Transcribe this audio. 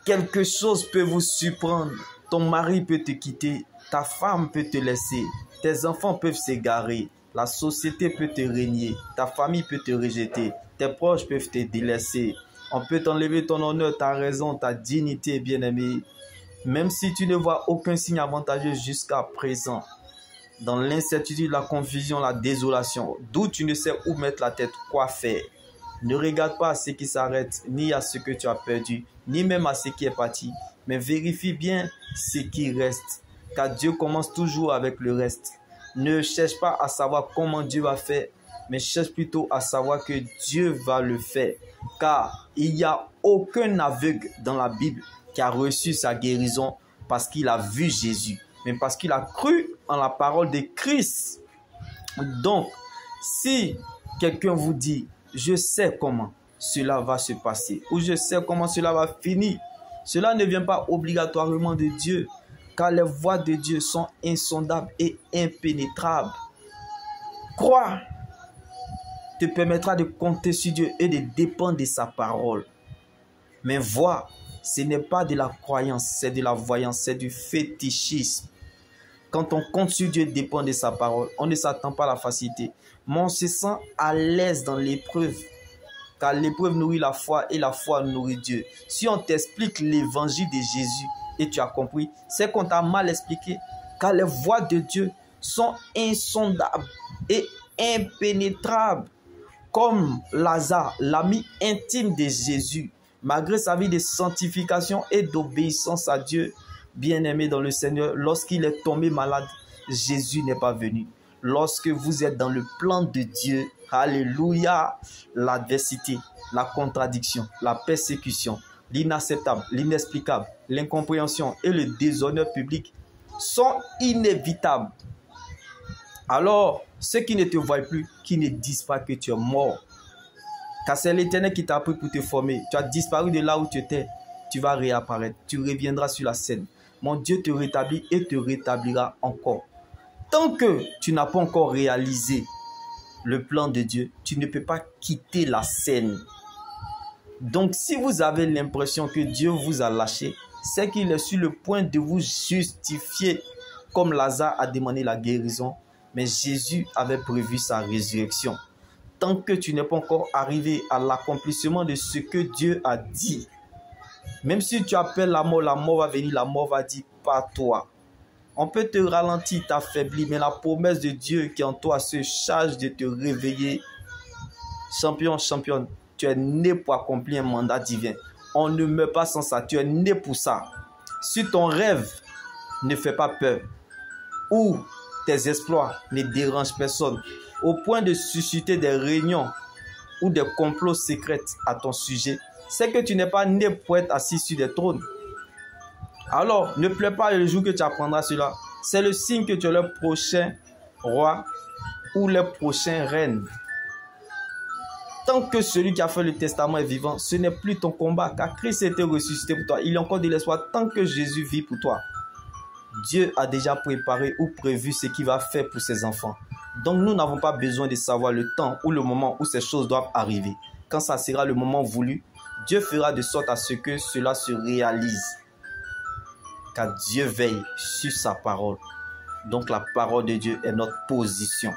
quelque chose peut vous surprendre. Ton mari peut te quitter, ta femme peut te laisser, tes enfants peuvent s'égarer, la société peut te régner, ta famille peut te rejeter, tes proches peuvent te délaisser. On peut t'enlever ton honneur, ta raison, ta dignité, bien-aimé. Même si tu ne vois aucun signe avantageux jusqu'à présent, dans l'incertitude, la confusion, la désolation, d'où tu ne sais où mettre la tête, quoi faire. Ne regarde pas à ce qui s'arrête, ni à ce que tu as perdu, ni même à ce qui est parti, mais vérifie bien ce qui reste, car Dieu commence toujours avec le reste. Ne cherche pas à savoir comment Dieu va faire, mais cherche plutôt à savoir que Dieu va le faire, car il n'y a aucun aveugle dans la Bible qui a reçu sa guérison parce qu'il a vu Jésus, mais parce qu'il a cru en la parole de Christ. Donc, si quelqu'un vous dit, je sais comment cela va se passer, ou je sais comment cela va finir, cela ne vient pas obligatoirement de Dieu, car les voies de Dieu sont insondables et impénétrables. Croire te permettra de compter sur Dieu et de dépendre de sa parole. Mais voir, ce n'est pas de la croyance, c'est de la voyance, c'est du fétichisme. Quand on compte sur Dieu et dépend de sa parole, on ne s'attend pas à la facilité. Mais on se sent à l'aise dans l'épreuve. Car l'épreuve nourrit la foi et la foi nourrit Dieu. Si on t'explique l'évangile de Jésus et tu as compris, c'est qu'on t'a mal expliqué. Car les voies de Dieu sont insondables et impénétrables. Comme Lazare, l'ami intime de Jésus, malgré sa vie de sanctification et d'obéissance à Dieu, bien-aimé dans le Seigneur, lorsqu'il est tombé malade, Jésus n'est pas venu. Lorsque vous êtes dans le plan de Dieu, alléluia, l'adversité, la contradiction, la persécution, l'inacceptable, l'inexplicable, l'incompréhension et le déshonneur public sont inévitables. Alors, ceux qui ne te voient plus, qui ne disent pas que tu es mort, car c'est l'Éternel qui t'a pris pour te former. Tu as disparu de là où tu étais, tu vas réapparaître, tu reviendras sur la scène. Mon Dieu te rétablit et te rétablira encore. Tant que tu n'as pas encore réalisé le plan de Dieu, tu ne peux pas quitter la scène. Donc, si vous avez l'impression que Dieu vous a lâché, c'est qu'il est sur le point de vous justifier, comme Lazare a demandé la guérison, mais Jésus avait prévu sa résurrection. Tant que tu n'es pas encore arrivé à l'accomplissement de ce que Dieu a dit, même si tu appelles la mort va venir, la mort va dire pas toi. On peut te ralentir, t'affaiblir, mais la promesse de Dieu qui est en toi se charge de te réveiller. Champion, championne, tu es né pour accomplir un mandat divin. On ne meurt pas sans ça, tu es né pour ça. Si ton rêve ne fait pas peur, ou tes exploits ne dérangent personne, au point de susciter des réunions ou des complots secrets à ton sujet, c'est que tu n'es pas né pour être assis sur des trônes. Alors, ne pleure pas le jour que tu apprendras cela. C'est le signe que tu es le prochain roi ou le prochain reine. Tant que celui qui a fait le testament est vivant, ce n'est plus ton combat, car Christ a été ressuscité pour toi. Il y a encore de l'espoir tant que Jésus vit pour toi. Dieu a déjà préparé ou prévu ce qu'il va faire pour ses enfants. Donc nous n'avons pas besoin de savoir le temps ou le moment où ces choses doivent arriver. Quand ça sera le moment voulu, Dieu fera de sorte à ce que cela se réalise. Car Dieu veille sur sa parole. Donc la parole de Dieu est notre position.